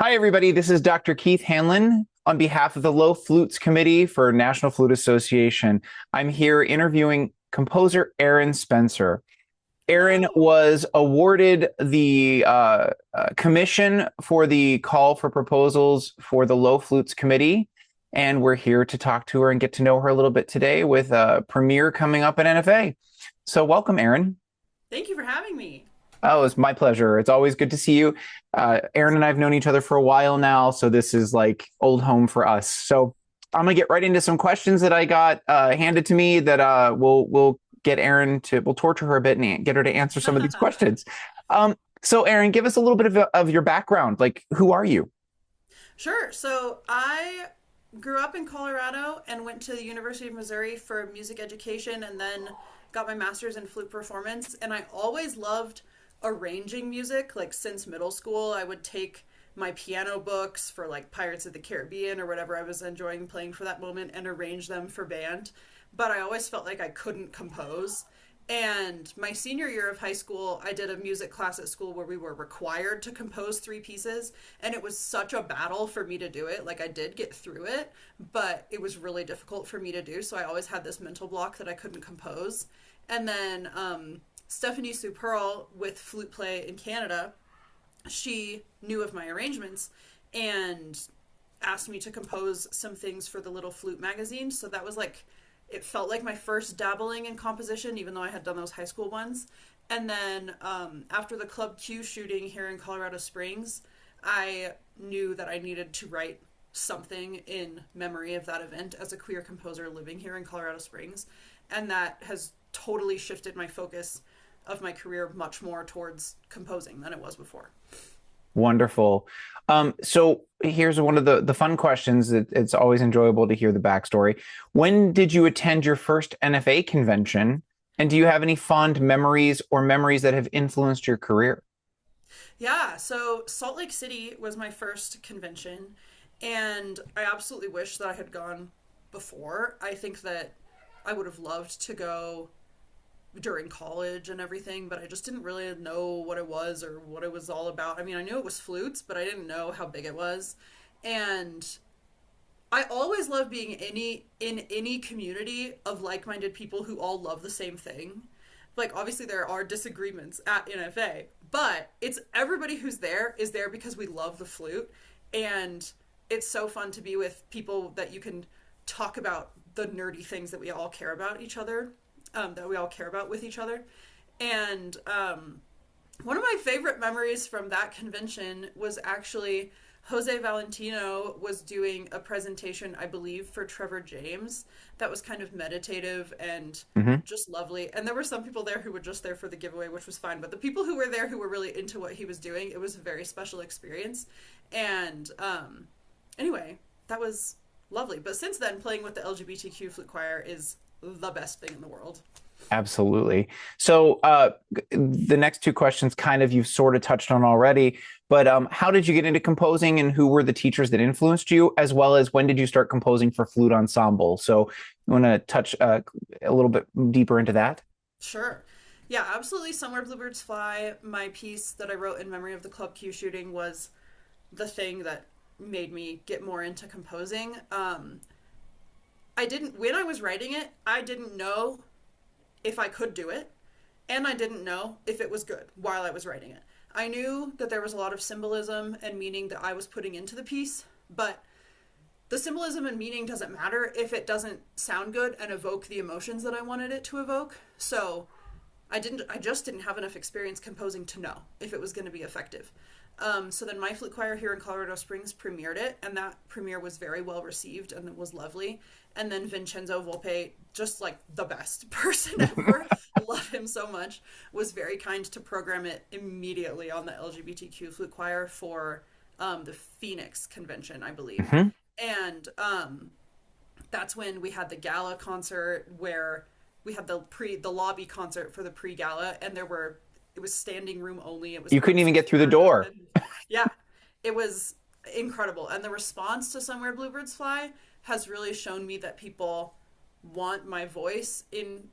Hi, everybody. This is Dr. Keith Hanlon on behalf of the Low Flutes Committee for National Flute Association. I'm here interviewing composer Erin Spencer. Erin Hello. was awarded the commission for the call for proposals for the Low Flutes Committee, and we're here to talk to her and get to know her a little bit today with a premiere coming up at NFA. So welcome, Erin. Thank you for having me. Oh, it's my pleasure. It's always good to see you. Erin and I have known each other for a while now, so this is like old home for us. So I'm gonna get right into some questions that I got handed to me that we'll get Erin to we'll torture her a bit and get her to answer some of these questions. So Erin, give us a little bit of your background. Like, who are you? Sure. So I grew up in Colorado and went to the University of Missouri for music education and then got my master's in flute performance. And I always loved arranging music. Like since middle school, I would take my piano books for like Pirates of the Caribbean or whatever I was enjoying playing for that moment and arrange them for band. But I always felt like I couldn't compose. And my senior year of high school, I did a music class at school where we were required to compose three pieces. And it was such a battle for me to do it. Like, I did get through it, but it was really difficult for me to do. So I always had this mental block that I couldn't compose. And then Stephanie Sue Pearl with Flute Play in Canada, she knew of my arrangements and asked me to compose some things for the Little Flute magazine. So that was like, it felt like my first dabbling in composition, even though I had done those high school ones. And then after the Club Q shooting here in Colorado Springs, I knew that I needed to write something in memory of that event as a queer composer living here in Colorado Springs. And that has totally shifted my focus of my career much more towards composing than it was before. Wonderful. So here's one of the fun questions. It's always enjoyable to hear the backstory. When did you attend your first NFA convention? And do you have any fond memories or memories that have influenced your career? Yeah, so Salt Lake City was my first convention, and I absolutely wish that I had gone before. I think that I would have loved to go during college and everything, but I just didn't really know what it was or what it was all about. I mean, I knew it was flutes, but I didn't know how big it was. And I always love being in any community of like-minded people who all love the same thing. Like obviously there are disagreements at NFA, but it's everybody who's there is there because we love the flute, and it's so fun to be with people that you can talk about the nerdy things that we all care about each other, that we all care about with each other. And one of my favorite memories from that convention was actually Jose Valentino was doing a presentation, I believe, for Trevor James that was kind of meditative and Hmm. just lovely. And there were some people there who were just there for the giveaway, which was fine. But the people who were there who were really into what he was doing, it was a very special experience. And anyway, that was lovely. But since then, playing with the LGBTQ flute choir is the best thing in the world. Absolutely. So the next two questions kind of you've sort of touched on already, but how did you get into composing and who were the teachers that influenced you, as well as when did you start composing for flute ensemble? So you want to touch a little bit deeper into that? Sure. Yeah, absolutely. Somewhere Bluebirds Fly, my piece that I wrote in memory of the Club Q shooting, was the thing that made me get more into composing. I didn't, when I was writing it, I didn't know if I could do it, and I didn't know if it was good while I was writing it. I knew that there was a lot of symbolism and meaning that I was putting into the piece, but the symbolism and meaning doesn't matter if it doesn't sound good and evoke the emotions that I wanted it to evoke. So I just didn't have enough experience composing to know if it was going to be effective. So then my flute choir here in Colorado Springs premiered it, and that premiere was very well received and it was lovely. And then Vincenzo Volpe, just like the best person ever, love him so much, was very kind to program it immediately on the LGBTQ flute choir for the Phoenix convention, I believe. Hmm. And that's when we had the gala concert where we had the lobby concert for the pre gala, and it was standing room only. It was You couldn't even get posted through the for, door. and yeah, it was incredible. And the response to Somewhere Bluebirds Fly has really shown me that people want my voice in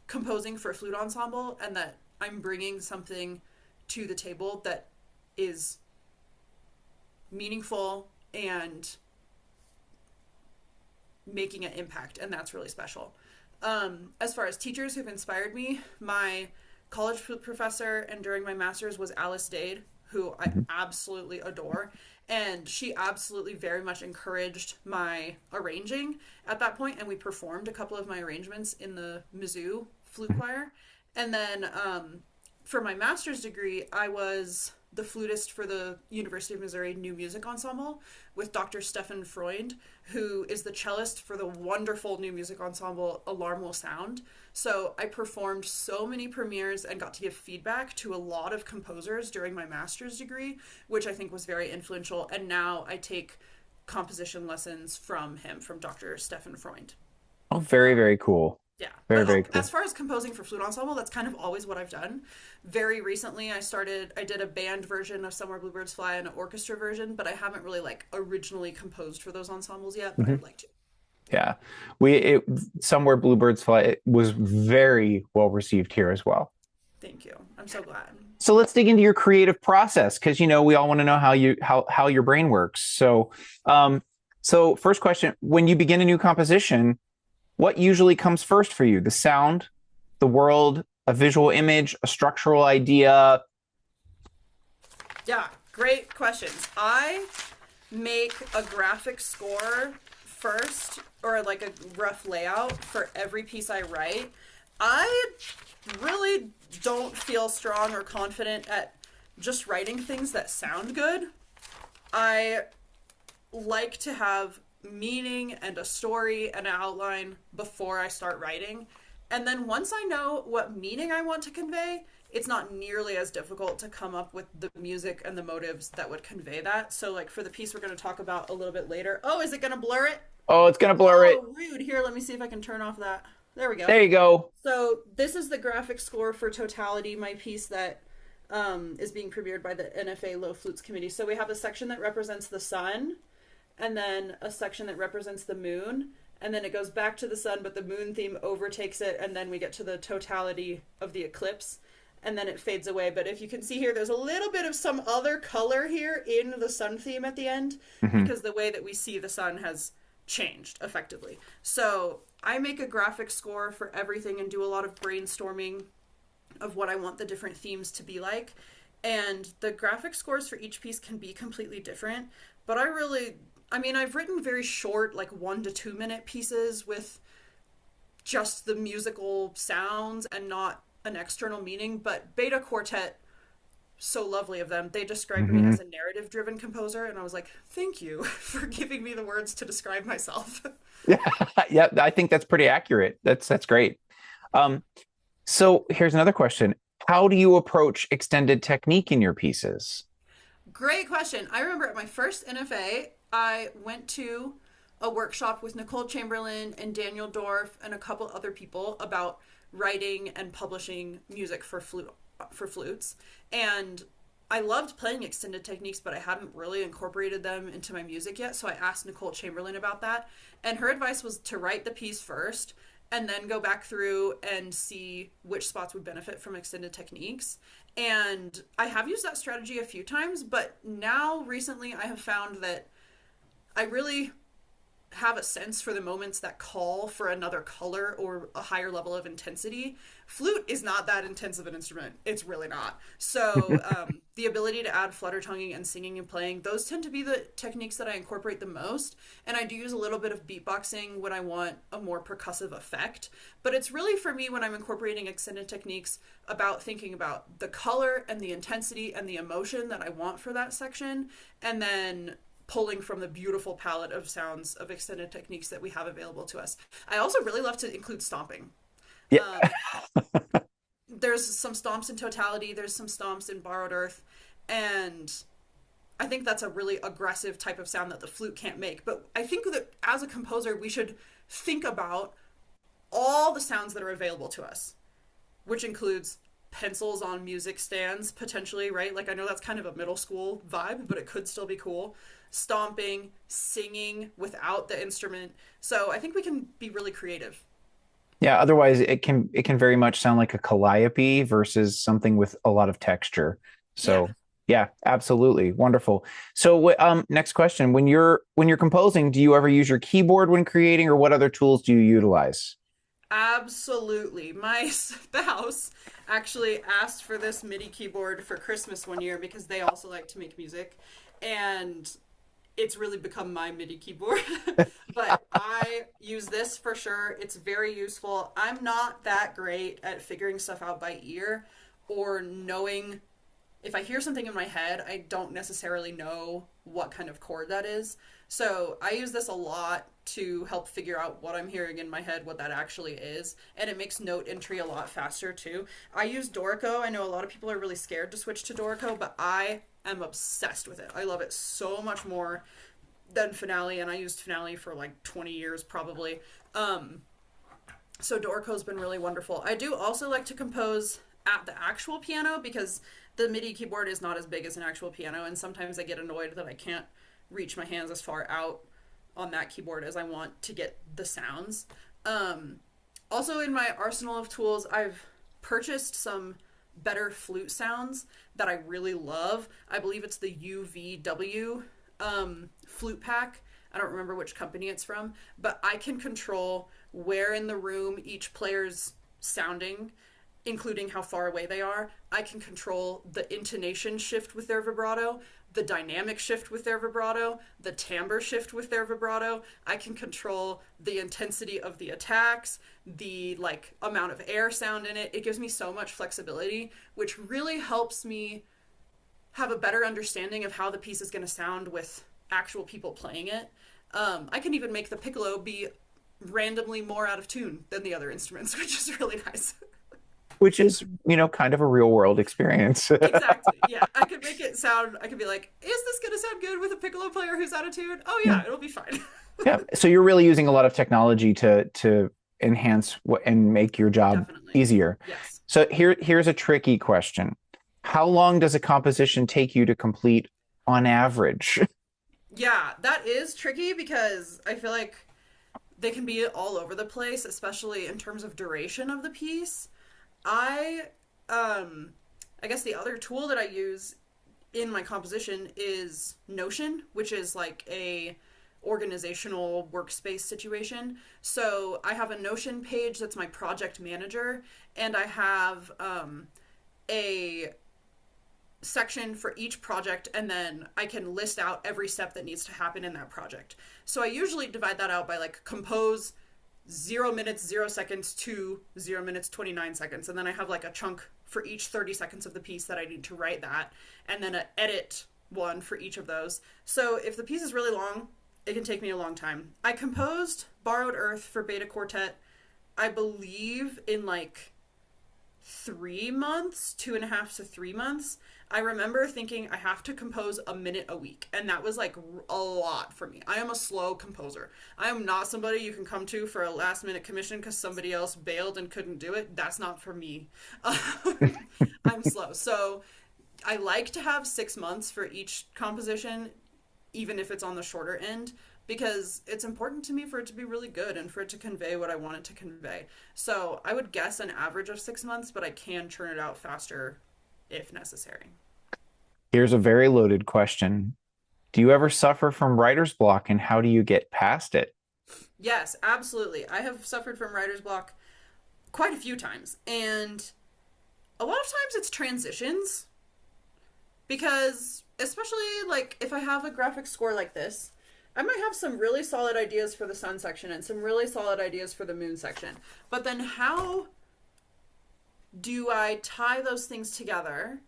composing for flute ensemble, and that I'm bringing something to the table that is meaningful and making an impact, and that's really special. As far as teachers who've inspired me, my college professor and during my master's was Alice Dade, who I Mhm. absolutely adore. And she absolutely very much encouraged my arranging at that point, and we performed a couple of my arrangements in the Mizzou flute choir. And then for my master's degree, I was the flutist for the University of Missouri New Music Ensemble with Dr. Stefan Freund, who is the cellist for the wonderful new music ensemble Alarm Will Sound. So I performed so many premieres and got to give feedback to a lot of composers during my master's degree, which I think was very influential. And now I take composition lessons from him, from Dr. Stefan Freund. Oh, very, very cool. Yeah, Very, but very as cool. far as composing for flute ensemble, that's kind of always what I've done. Very recently, I did a band version of Somewhere Bluebirds Fly and an orchestra version, but I haven't really like originally composed for those ensembles yet, but Mhm. I'd like to. Yeah. Somewhere Bluebirds Fly, it was very well received here as well. Thank you. I'm so glad. So let's dig into your creative process because we all want to know how your brain works. So first question, when you begin a new composition, what usually comes first for you? The sound, the world, a visual image, a structural idea? Yeah, great questions. I make a graphic score first, or like a rough layout for every piece I write. I really don't feel strong or confident at just writing things that sound good. I like to have meaning and a story and an outline before I start writing. And then once I know what meaning I want to convey, it's not nearly as difficult to come up with the music and the motives that would convey that. So, like for the piece we're going to talk about a little bit later. Oh, is it going to blur it? Oh, it's gonna blur it. Oh, rude. Here, let me see if I can turn off that. There we go. There you go. So, this is the graphic score for Totality, my piece that is being premiered by the NFA Low Flutes Committee. So, we have a section that represents the sun, and then a section that represents the moon, and then it goes back to the sun, but the moon theme overtakes it, and then we get to the totality of the eclipse, and then it fades away. But if you can see here, there's a little bit of some other color here in the sun theme at the end, Mhm. because the way that we see the sun has changed effectively. So I make a graphic score for everything and do a lot of brainstorming of what I want the different themes to be like. And the graphic scores for each piece can be completely different, but I've written very short, like 1 to 2 minute pieces with just the musical sounds and not an external meaning. But Beta Quartet, so lovely of them, they described me Mhm. as a narrative driven composer, and I was like, thank you for giving me the words to describe myself. Yeah, yeah, I think that's pretty accurate. That's great. Um, so here's another question. How do you approach extended technique in your pieces? Great question. I remember at my first NFA, I went to a workshop with Nicole Chamberlain and Daniel Dorff and a couple other people about writing and publishing music for flutes. And I loved playing extended techniques, but I hadn't really incorporated them into my music yet. So I asked Nicole Chamberlain about that. And her advice was to write the piece first and then go back through and see which spots would benefit from extended techniques. And I have used that strategy a few times, but now recently I have found that I really have a sense for the moments that call for another color or a higher level of intensity. Flute is not that intense of an instrument. It's really not. So the ability to add flutter tonguing and singing and playing, those tend to be the techniques that I incorporate the most. And I do use a little bit of beatboxing when I want a more percussive effect. But it's really for me when I'm incorporating extended techniques about thinking about the color and the intensity and the emotion that I want for that section. And then pulling from the beautiful palette of sounds of extended techniques that we have available to us. I also really love to include stomping. Yeah. Um, there's some stomps in Totality, there's some stomps in Borrowed Earth, and I think that's a really aggressive type of sound that the flute can't make. But I think that as a composer, we should think about all the sounds that are available to us, which includes pencils on music stands, potentially, right? Like, I know that's kind of a middle school vibe, but it could still be cool. Stomping, singing without the instrument. So I think we can be really creative. Yeah, otherwise it can very much sound like a calliope versus something with a lot of texture. Yeah. So Yeah, absolutely. Wonderful. So, next question. When you're composing, do you ever use your keyboard when creating, or what other tools do you utilize? Absolutely. My spouse actually asked for this MIDI keyboard for Christmas one year because they also like to make music. And it's really become my MIDI keyboard. But I use this for sure. It's very useful. I'm not that great at figuring stuff out by ear or knowing if I hear something in my head, I don't necessarily know what kind of chord that is. So I use this a lot to help figure out what I'm hearing in my head, what that actually is. And it makes note entry a lot faster too. I use Dorico. I know a lot of people are really scared to switch to Dorico, but I am obsessed with it. I love it so much more than Finale, and I used Finale for like 20 years probably. So Dorico's been really wonderful. I do also like to compose at the actual piano because the MIDI keyboard is not as big as an actual piano, and sometimes I get annoyed that I can't reach my hands as far out on that keyboard as I want to get the sounds. Also, in my arsenal of tools, I've purchased some better flute sounds that I really love. I believe it's the UVW flute pack. I don't remember which company it's from, but I can control where in the room each player's sounding, including how far away they are. I can control the intonation shift with their vibrato, the dynamic shift with their vibrato, the timbre shift with their vibrato. I can control the intensity of the attacks, the like amount of air sound in it. It gives me so much flexibility, which really helps me have a better understanding of how the piece is going to sound with actual people playing it. I can even make the piccolo be randomly more out of tune than the other instruments, which is really nice. Which is, kind of a real world experience. Exactly. Yeah. I could make it sound, I could be like, is this going to sound good with a piccolo player who's out of tune? Oh, Yeah. yeah, it'll be fine. Yeah. So you're really using a lot of technology to enhance and make your job Definitely. easier. Yes. So here's a tricky question. How long does a composition take you to complete on average? Yeah, that is tricky because I feel like they can be all over the place, especially in terms of duration of the piece. I I guess the other tool that I use in my composition is Notion, which is like a organizational workspace situation. So I have a Notion page that's my project manager, and I have a section for each project, and then I can list out every step that needs to happen in that project. So I usually divide that out by like compose 0 minutes 0 seconds to 0 minutes 29 seconds, and then I have like a chunk for each 30 seconds of the piece that I need to write that, and then an edit one for each of those. So if the piece is really long, it can take me a long time. I composed Borrowed Earth for Beta Quartet, I believe, in like 3 months, 2.5 to 3 months. I remember thinking I have to compose a minute a week, and that was like a lot for me. I am a slow composer. I am not somebody you can come to for a last minute commission because somebody else bailed and couldn't do it. That's not for me. I'm slow. So I like to have 6 months for each composition, even if it's on the shorter end, because it's important to me for it to be really good and for it to convey what I want it to convey. So I would guess an average of 6 months, but I can churn it out faster if necessary. Here's a very loaded question. Do you ever suffer from writer's block, and how do you get past it? Yes, absolutely. I have suffered from writer's block quite a few times, and a lot of times it's transitions, because especially like if I have a graphic score like this, I might have some really solid ideas for the sun section and some really solid ideas for the moon section. But then how do I tie those things together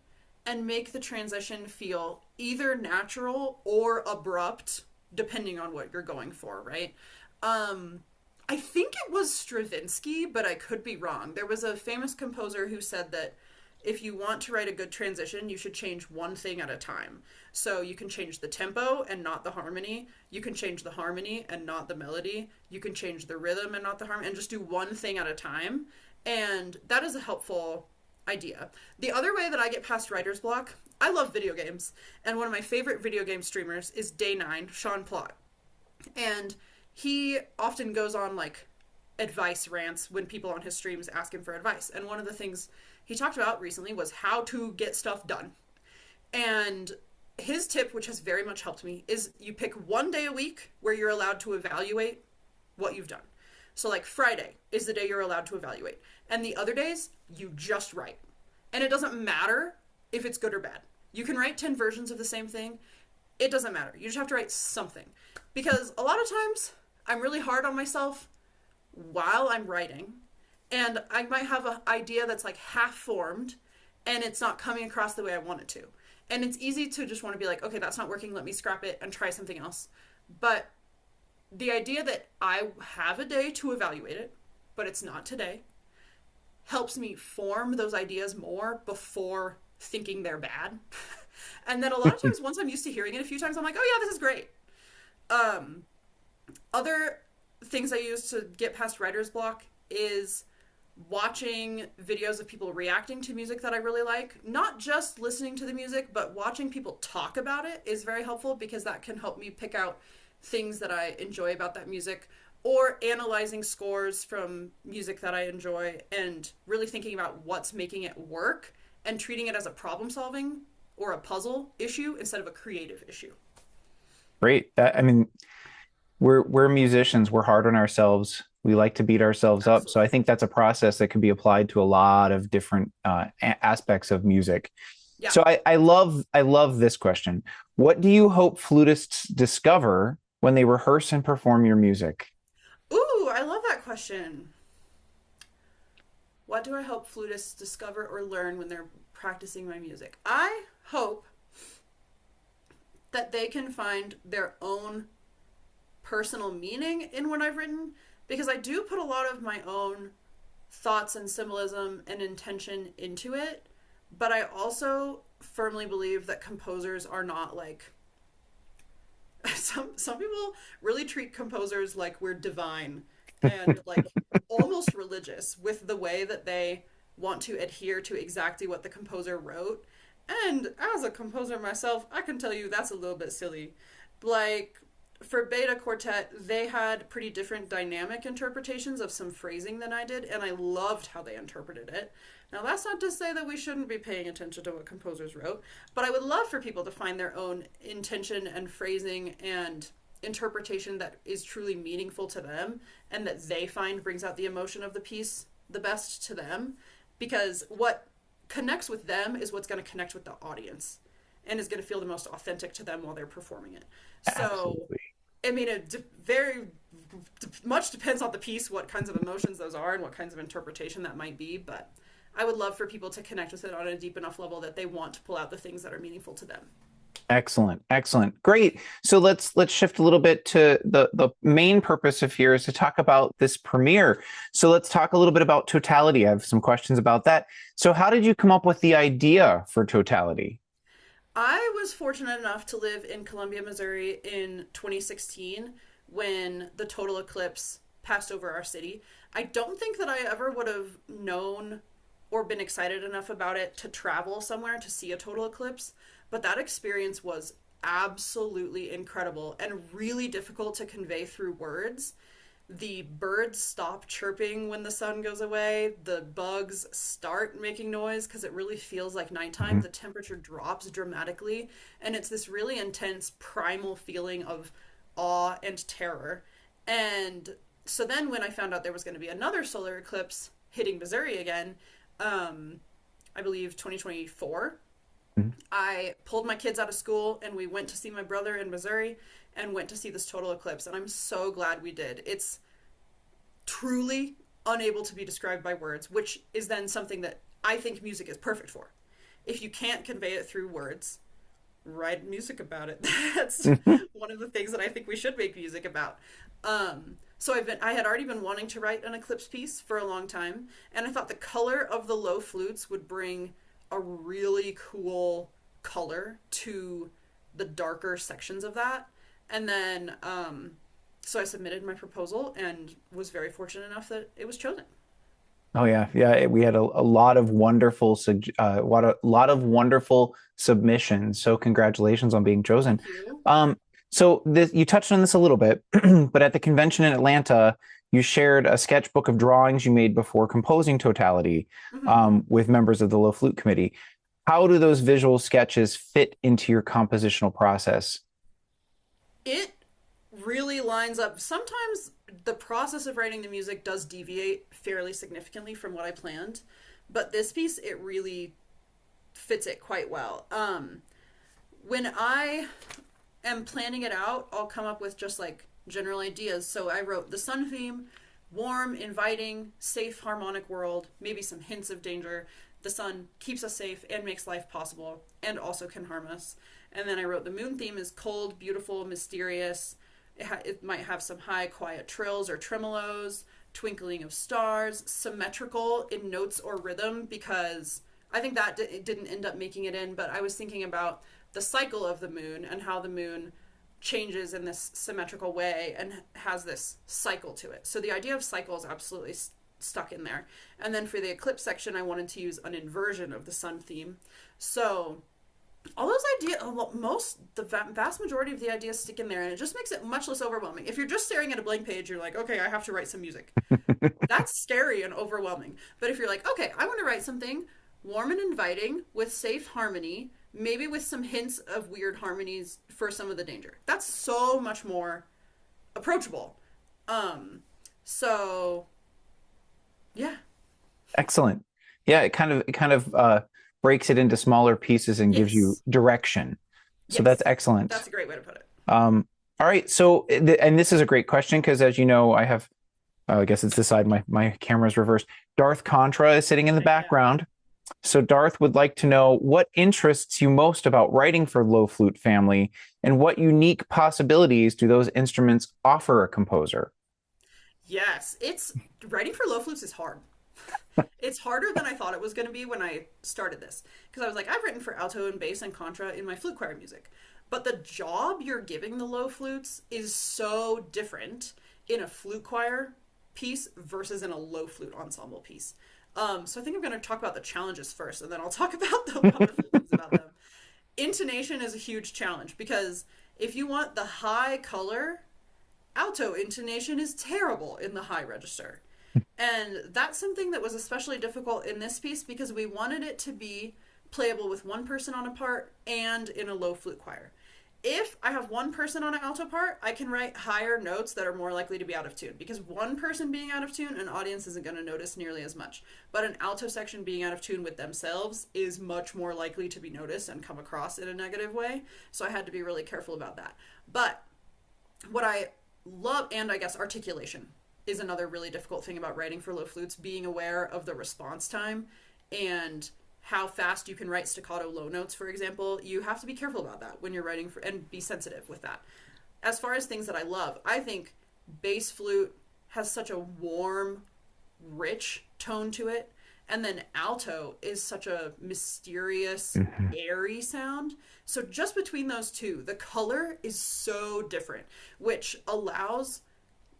and make the transition feel either natural or abrupt, depending on what you're going for, right? I think it was Stravinsky, but I could be wrong. There was a famous composer who said that if you want to write a good transition, you should change one thing at a time. So you can change the tempo and not the harmony. You can change the harmony and not the melody. You can change the rhythm and not the harmony, and just do one thing at a time. And that is a helpful idea. The other way that I get past writer's block, I love video games. And one of my favorite video game streamers is Day9, Sean Plott. And he often goes on like advice rants when people on his streams ask him for advice. And one of the things he talked about recently was how to get stuff done. And his tip, which has very much helped me, is you pick one day a week where you're allowed to evaluate what you've done. So, like, Friday is the day you're allowed to evaluate. And the other days, you just write. And it doesn't matter if it's good or bad. You can write 10 versions of the same thing. It doesn't matter. You just have to write something. Because a lot of times, I'm really hard on myself while I'm writing. And I might have an idea that's like half formed and it's not coming across the way I want it to. And it's easy to just want to be like, okay, that's not working. Let me scrap it and try something else. But the idea that I have a day to evaluate it, but it's not today, helps me form those ideas more before thinking they're bad. And then a lot of times, once I'm used to hearing it a few times, I'm like, oh yeah, this is great. Other things I use to get past writer's block is watching videos of people reacting to music that I really like. Not just listening to the music, but watching people talk about it is very helpful because that can help me pick out things that I enjoy about that music, or analyzing scores from music that I enjoy and really thinking about what's making it work and treating it as a problem solving or a puzzle issue instead of a creative issue. Great. I mean, we're musicians. We're hard on ourselves. We like to beat ourselves up. So I Absolutely. think that's a process that can be applied to a lot of different aspects of music. Yeah. So I love this question. What do you hope flutists discover when they rehearse and perform your music? Ooh, I love that question. What do I hope flutists discover or learn when they're practicing my music? I hope that they can find their own personal meaning in what I've written, because I do put a lot of my own thoughts and symbolism and intention into it, but I also firmly believe that composers are not like some people really treat composers like we're divine and like almost religious with the way that they want to adhere to exactly what the composer wrote. And as a composer myself, I can tell you that's a little bit silly. Like, for Beta Quartet, they had pretty different dynamic interpretations of some phrasing than I did, and I loved how they interpreted it. Now, that's not to say that we shouldn't be paying attention to what composers wrote, but I would love for people to find their own intention and phrasing and interpretation that is truly meaningful to them and that they find brings out the emotion of the piece the best to them, because what connects with them is what's going to connect with the audience and is going to feel the most authentic to them while they're performing it. So, Absolutely. I mean, very much depends on the piece, what kinds of emotions those are, and what kinds of interpretation that might be. But I would love for people to connect with it on a deep enough level that they want to pull out the things that are meaningful to them. Excellent. Excellent. Great. So let's shift a little bit to the main purpose of here is to talk about this premiere. So let's talk a little bit about Totality. I have some questions about that. So how did you come up with the idea for Totality? I was fortunate enough to live in Columbia, Missouri in 2016 when the total eclipse passed over our city. I don't think that I ever would have known or been excited enough about it to travel somewhere to see a total eclipse, but that experience was absolutely incredible and really difficult to convey through words. The birds stop chirping when the sun goes away. The bugs start making noise because it really feels like nighttime. Mhm. The temperature drops dramatically, and it's this really intense primal feeling of awe and terror. And so then when I found out there was going to be another solar eclipse hitting Missouri again, I believe 2024, Mhm. I pulled my kids out of school and we went to see my brother in Missouri and went to see this total eclipse. And I'm so glad we did. It's truly unable to be described by words, which is then something that I think music is perfect for. If you can't convey it through words, write music about it. That's one of the things that I think we should make music about. So I had already been wanting to write an eclipse piece for a long time, and I thought the color of the low flutes would bring a really cool color to the darker sections of that. And then so I submitted my proposal and was very fortunate enough that it was chosen. Oh yeah, yeah. We had a lot of wonderful, lot of wonderful submissions. So congratulations on being chosen. Thank you. So this, you touched on this a little bit, but at the convention in Atlanta, you shared a sketchbook of drawings you made before composing Totality Hmm. with members of the Low Flute Committee. How do those visual sketches fit into your compositional process? It really lines up. Sometimes the process of writing the music does deviate fairly significantly from what I planned, but this piece, it really fits it quite well. When I am planning it out, I'll come up with just like general ideas. So I wrote the sun theme, warm, inviting, safe, harmonic world, maybe some hints of danger. The sun keeps us safe and makes life possible and also can harm us. And then I wrote the moon theme is cold, beautiful, mysterious. It might have some high, quiet trills or tremolos, twinkling of stars, symmetrical in notes or rhythm, because I think that it didn't end up making it in, but I was thinking about the cycle of the moon and how the moon changes in this symmetrical way and has this cycle to it. So the idea of cycle is absolutely stuck in there. And then for the eclipse section, I wanted to use an inversion of the sun theme. So all those ideas, the vast majority of the ideas stick in there, and it just makes it much less overwhelming. If you're just staring at a blank page, you're like, okay, I have to write some music. That's scary and overwhelming. But if you're like, okay, I want to write something warm and inviting with safe harmony, maybe with some hints of weird harmonies for some of the danger. That's so much more approachable. So yeah. Excellent. Yeah, it kind of breaks it into smaller pieces and gives you Yes. direction. So Yes. that's excellent. That's a great way to put it. All right. So, and this is a great question because, as you know, I have, I guess it's this side. My camera's reversed. Darth Contra is sitting in the Yeah. background. So Darth would like to know what interests you most about writing for Low Flute Family, and what unique possibilities do those instruments offer a composer? Yes, it's writing for low flutes is hard. It's harder than I thought it was going to be when I started this, because I was like, I've written for alto and bass and contra in my flute choir music, but the job you're giving the low flutes is so different in a flute choir piece versus in a low flute ensemble piece. So I think I'm going to talk about the challenges first, and then I'll talk about the wonderful things about them. Intonation is a huge challenge because if you want the high color, alto intonation is terrible in the high register. And that's something that was especially difficult in this piece because we wanted it to be playable with one person on a part and in a low flute choir. If I have one person on an alto part, I can write higher notes that are more likely to be out of tune, because one person being out of tune, an audience isn't going to notice nearly as much. But an alto section being out of tune with themselves is much more likely to be noticed and come across in a negative way. So I had to be really careful about that. But what I love, and I guess articulation is another really difficult thing about writing for low flutes, being aware of the response time and how fast you can write staccato low notes, for example. You have to be careful about that when you're writing for, and be sensitive with that. As far as things that I love, I think bass flute has such a warm, rich tone to it. And then alto is such a mysterious, airy sound. So just between those two, the color is so different, which allows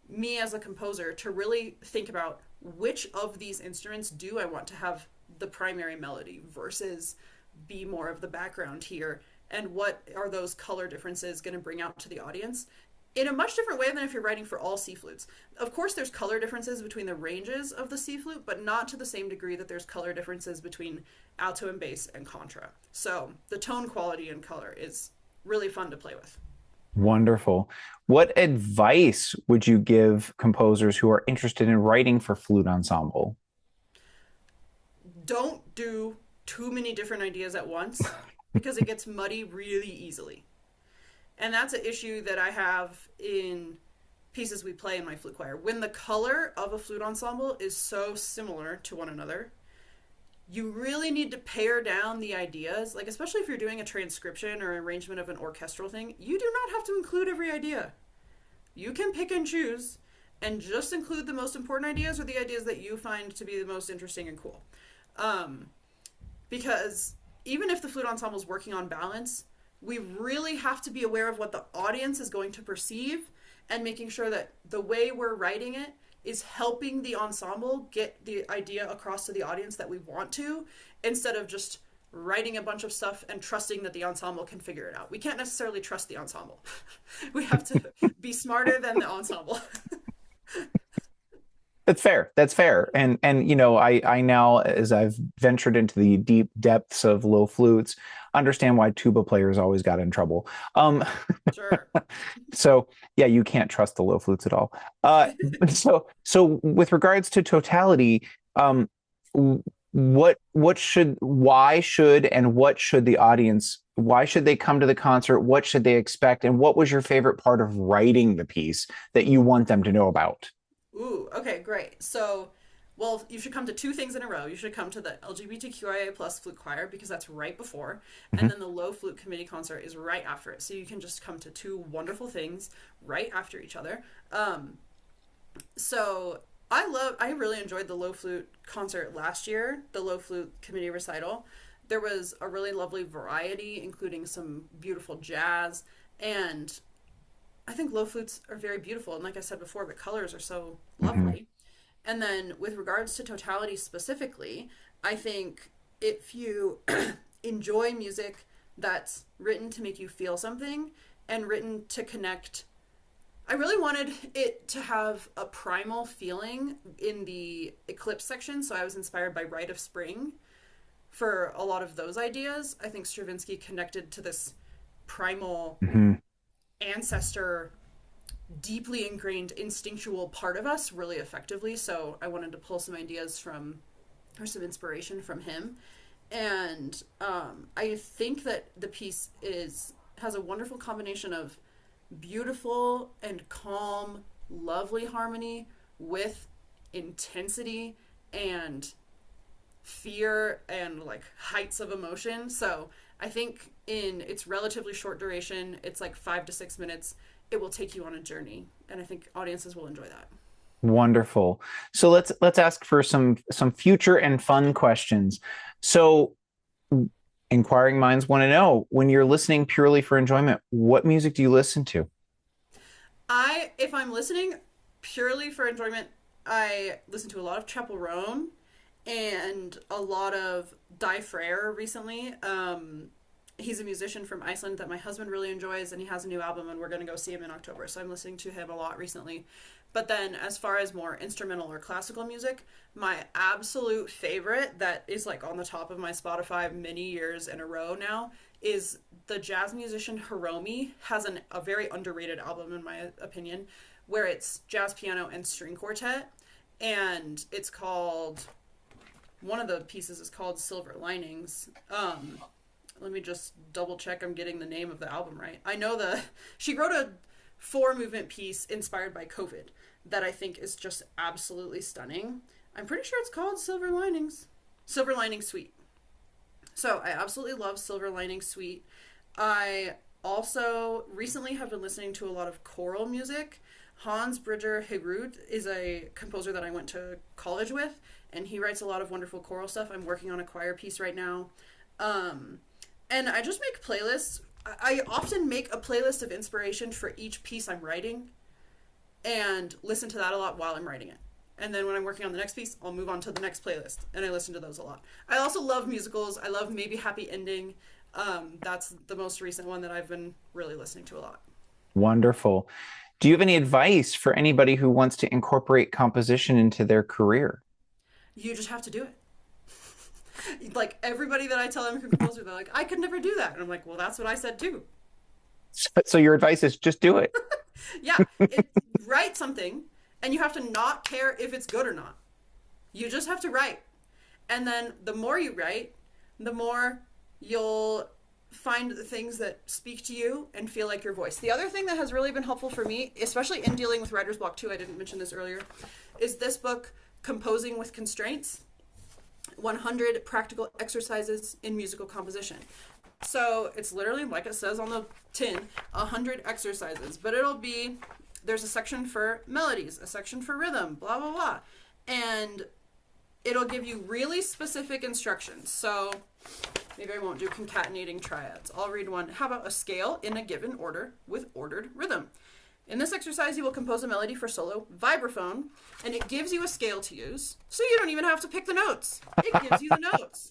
me as a composer to really think about which of these instruments do I want to have the primary melody versus be more of the background here, and what are those color differences going to bring out to the audience in a much different way than if you're writing for all C flutes. Of course, there's color differences between the ranges of the C flute, but not to the same degree that there's color differences between alto and bass and contra. So the tone quality and color is really fun to play with. Wonderful. What advice would you give composers who are interested in writing for flute ensemble? Don't do too many different ideas at once because it gets muddy really easily. And that's an issue that I have in pieces we play in my flute choir. When the color of a flute ensemble is so similar to one another, you really need to pare down the ideas. Like, especially if you're doing a transcription or arrangement of an orchestral thing, you do not have to include every idea. You can pick and choose and just include the most important ideas or the ideas that you find to be the most interesting and cool. Because even if the flute ensemble is working on balance, we really have to be aware of what the audience is going to perceive and making sure that the way we're writing it is helping the ensemble get the idea across to the audience that we want to, instead of just writing a bunch of stuff and trusting that the ensemble can figure it out. We can't necessarily trust the ensemble. We have to be smarter than the ensemble. That's fair. That's fair. And I now, as I've ventured into the deep depths of low flutes, understand why tuba players always got in trouble. Um, Sure. so yeah, you can't trust the low flutes at all. So with regards to totality, um, what should the audience, why should they come to the concert? What should they expect? And what was your favorite part of writing the piece that you want them to know about? Ooh, okay, great. So, well, you should come to two things in a row. You should come to the LGBTQIA plus flute choir because that's right before, and Mhm. then the Low Flute Committee concert is right after it. So you can just come to two wonderful things right after each other. So I really enjoyed the Low Flute concert last year, the Low Flute Committee recital. There was a really lovely variety, including some beautiful jazz, and I think low flutes are very beautiful. And like I said before, the colors are so Mhm. lovely. And then with regards to totality specifically, I think if you enjoy music that's written to make you feel something and written to connect, I really wanted it to have a primal feeling in the eclipse section. So I was inspired by Rite of Spring for a lot of those ideas. I think Stravinsky connected to this primal Mhm. ancestor, deeply ingrained instinctual part of us really effectively. So I wanted to pull some ideas from, or some inspiration from him. And I think that the piece is has a wonderful combination of beautiful and calm, lovely harmony with intensity and fear and like heights of emotion. So I think in its relatively short duration, it's like 5 to 6 minutes, it will take you on a journey. And I think audiences will enjoy that. Wonderful. So let's ask for some future and fun questions. So inquiring minds want to know, when you're listening purely for enjoyment, what music do you listen to? If I'm listening purely for enjoyment, I listen to a lot of Chapel Roan and a lot of Die Freyr recently. He's a musician from Iceland that my husband really enjoys, and he has a new album, and we're going to go see him in October. So I'm listening to him a lot recently. But then, as far as more instrumental or classical music, my absolute favorite that is like on the top of my Spotify many years in a row now is the jazz musician Hiromi has a very underrated album in my opinion, where it's jazz piano and string quartet, and it's called, one of the pieces is called Silver Linings. Let me just double check I'm getting the name of the album right. I know she wrote a four movement piece inspired by COVID that I think is just absolutely stunning. I'm pretty sure it's called Silver Linings. Silver Lining Suite. So I absolutely love Silver Lining Suite. I also recently have been listening to a lot of choral music. Hans Bridger Heroud is a composer that I went to college with, and he writes a lot of wonderful choral stuff. I'm working on a choir piece right now. And I just make playlists. I often make a playlist of inspiration for each piece I'm writing and listen to that a lot while I'm writing it. And then when I'm working on the next piece, I'll move on to the next playlist, and I listen to those a lot. I also love musicals. I love Maybe Happy Ending. That's the most recent one that I've been really listening to a lot. Wonderful. Do you have any advice for anybody who wants to incorporate composition into their career? You just have to do it. Like everybody that I tell I'm a composer, they're like, I could never do that. And I'm like, well, that's what I said too. So your advice is just do it. Yeah, write something, and you have to not care if it's good or not. You just have to write. And then the more you write, the more you'll find the things that speak to you and feel like your voice. The other thing that has really been helpful for me, especially in dealing with writer's block too, I didn't mention this earlier, is this book, Composing with Constraints, 100 Practical Exercises in Musical Composition. So it's literally, like it says on the tin, 100 exercises, but there's a section for melodies, a section for rhythm, blah, blah, blah. And it'll give you really specific instructions. So maybe I won't do concatenating triads. I'll read one. How about a scale in a given order with ordered rhythm? In this exercise, you will compose a melody for solo vibraphone, and it gives you a scale to use, so you don't even have to pick the notes. It gives you the notes.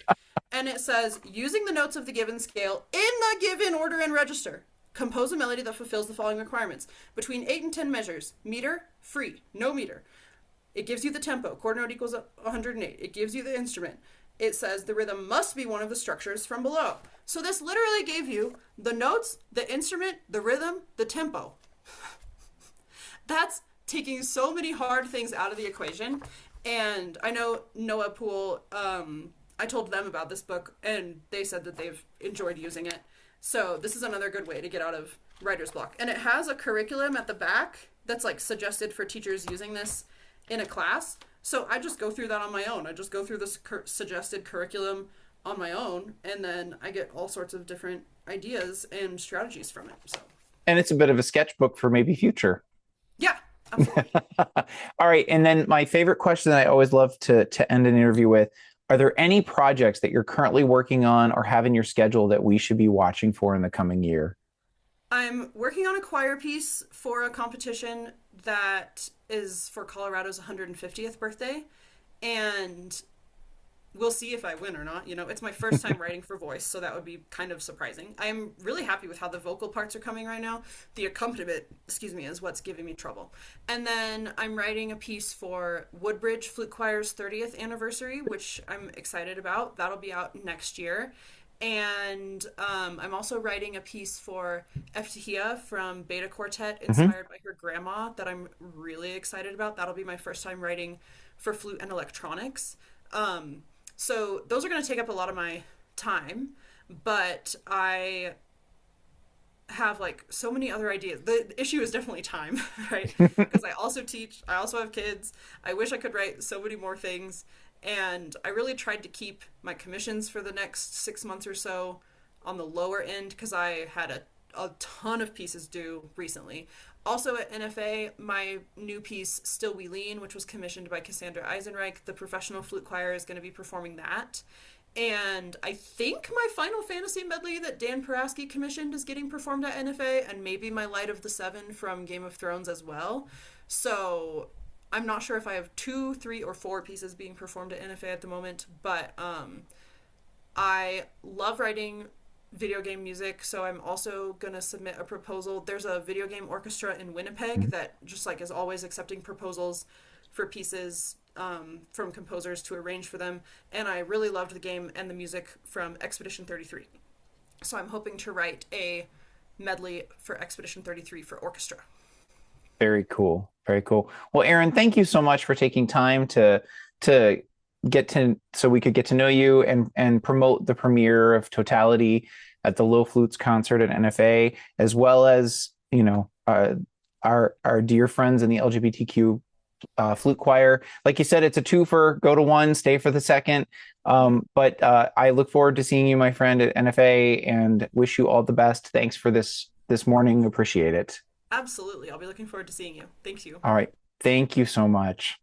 And it says, using the notes of the given scale in the given order and register, compose a melody that fulfills the following requirements. Between 8 and 10 measures, meter, free, no meter. It gives you the tempo, quarter note equals 108. It gives you the instrument. It says the rhythm must be one of the structures from below. So this literally gave you the notes, the instrument, the rhythm, the tempo. That's taking so many hard things out of the equation. And I know Noah Poole, I told them about this book, and they said that they've enjoyed using it. So this is another good way to get out of writer's block. And it has a curriculum at the back that's like suggested for teachers using this in a class. So I just go through that on my own. I just go through this suggested curriculum on my own, and then I get all sorts of different ideas and strategies from it. So, And it's a bit of a sketchbook for maybe future. yeah, absolutely. All right. And then my favorite question that I always love to end an interview with, are there any projects that you're currently working on or have in your schedule that we should be watching for in the coming year? I'm working on a choir piece for a competition that is for Colorado's 150th birthday, and we'll see if I win or not. You know, it's my first time writing for voice, so that would be kind of surprising. I'm really happy with how the vocal parts are coming right now. The accompaniment, excuse me, is what's giving me trouble. And then I'm writing a piece for Woodbridge Flute Choir's 30th anniversary, which I'm excited about. That'll be out next year. And I'm also writing a piece for Eftihia from Beta Quartet, Mhm. inspired by her grandma, that I'm really excited about. That'll be my first time writing for flute and electronics. So those are going to take up a lot of my time, but I have like so many other ideas. The issue is definitely time, right? Because I also teach, I also have kids. I wish I could write so many more things. And I really tried to keep my commissions for the next 6 months or so on the lower end because I had a ton of pieces due recently. Also at NFA, my new piece, Still We Lean, which was commissioned by Cassandra Eisenreich, the professional flute choir, is going to be performing that. And I think my Final Fantasy medley that Dan Paraski commissioned is getting performed at NFA, and maybe my Light of the Seven from Game of Thrones as well. So I'm not sure if I have 2, 3, or 4 pieces being performed at NFA at the moment, but I love writing video game music, so I'm also gonna submit a proposal. There's a video game orchestra in Winnipeg that just like is always accepting proposals for pieces from composers to arrange for them, and I really loved the game and the music from Expedition 33. So I'm hoping to write a medley for Expedition 33 for orchestra. Very cool. Very cool. Well, Erin, thank you so much for taking time to get to so we could get to know you and promote the premiere of Totality at the Low Flutes concert at NFA, as well as, our dear friends in the LGBTQ flute choir. Like you said, it's a twofer. Go to one, stay for the second. But I look forward to seeing you, my friend, at NFA, and wish you all the best. Thanks for this morning. Appreciate it. Absolutely. I'll be looking forward to seeing you. Thank you. All right. Thank you so much.